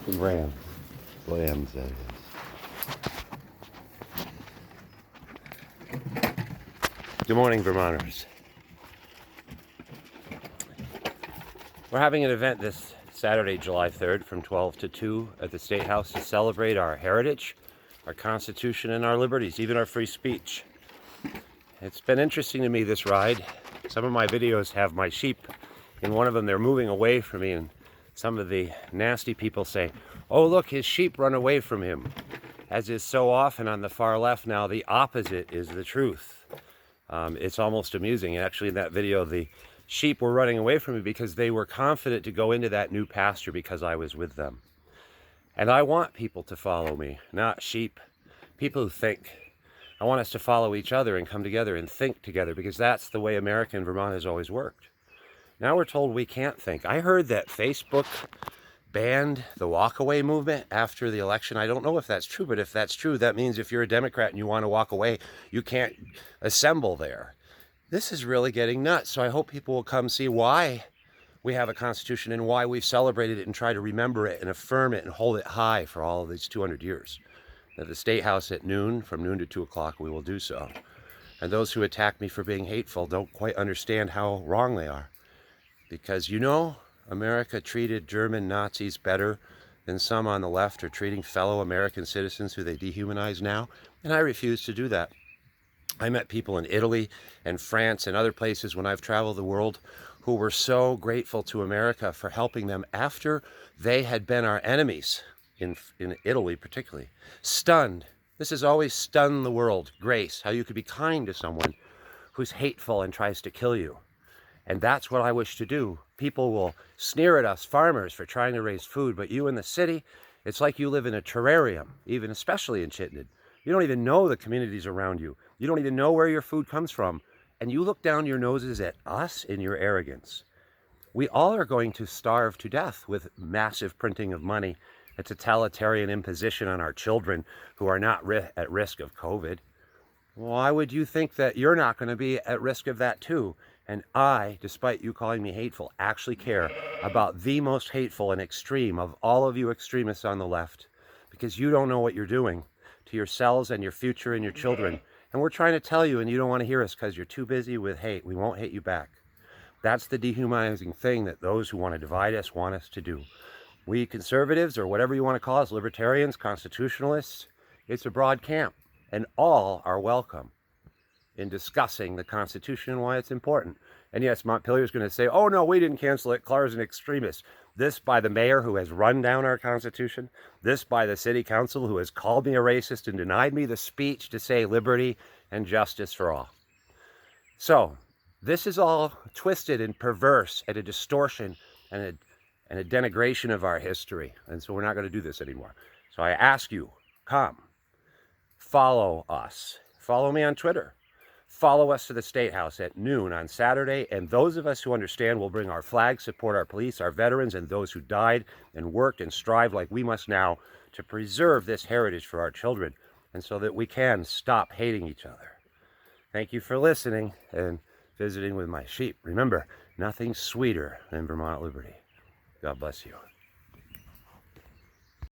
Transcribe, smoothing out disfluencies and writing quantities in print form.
fucking Rams. Lambs, that is. Good morning, Vermonters. We're having an event this Saturday, July 3rd from 12 to 2 at the State House to celebrate our heritage, our Constitution, and our liberties, even our free speech. It's been interesting to me, this ride. Some of my videos have my sheep. In one of them, they're moving away from me, and some of the nasty people say, "Oh, look, his sheep run away from him." As is so often on the far left now, the opposite is the truth. It's almost amusing. Actually, in that video, the sheep were running away from me because they were confident to go into that new pasture because I was with them. And I want people to follow me, not sheep. People who think. I want us to follow each other and come together and think together, because that's the way America and Vermont has always worked. Now we're told we can't think. I heard that Facebook banned the walkaway movement after the election. I don't know if that's true, but if that's true, that means if you're a Democrat and you want to walk away, you can't assemble there. This is really getting nuts. So I hope people will come see why we have a Constitution and why we've celebrated it and try to remember it and affirm it and hold it high for all of these 200 years. At the State House at noon, from noon to 2 o'clock, we will do so. And those who attack me for being hateful don't quite understand how wrong they are. Because, you know, America treated German Nazis better than some on the left are treating fellow American citizens who they dehumanize now. And I refuse to do that. I met people in Italy and France and other places when I've traveled the world who were so grateful to America for helping them after they had been our enemies. In Italy particularly, stunned. This has always stunned the world. Grace, how you could be kind to someone who's hateful and tries to kill you. And that's what I wish to do. People will sneer at us farmers for trying to raise food, but you in the city, it's like you live in a terrarium, even especially in Chittenden. You don't even know the communities around you. You don't even know where your food comes from. And you look down your noses at us in your arrogance. We all are going to starve to death with massive printing of money, a totalitarian imposition on our children who are not at risk of COVID. Why would you think that you're not going to be at risk of that too? And I, despite you calling me hateful, actually care about the most hateful and extreme of all of you extremists on the left, because you don't know what you're doing to yourselves and your future and your children. And we're trying to tell you, and you don't want to hear us because you're too busy with hate. We won't hate you back. That's the dehumanizing thing that those who want to divide us want us to do. We conservatives, or whatever you want to call us, libertarians, constitutionalists, it's a broad camp, and all are welcome in discussing the Constitution and why it's important. And yes, Montpelier's going to say, "Oh no, we didn't cancel it, Clark's an extremist." This by the mayor who has run down our Constitution, this by the city council who has called me a racist and denied me the speech to say liberty and justice for all. So, this is all twisted and perverse and a distortion and a denigration of our history. And so we're not going to do this anymore. So I ask you, come, follow us. Follow me on Twitter. Follow us to the State House at noon on Saturday. And those of us who understand will bring our flag, support our police, our veterans, and those who died and worked and strive like we must now to preserve this heritage for our children, and so that we can stop hating each other. Thank you for listening and visiting with my sheep. Remember, nothing's sweeter than Vermont liberty. God bless you.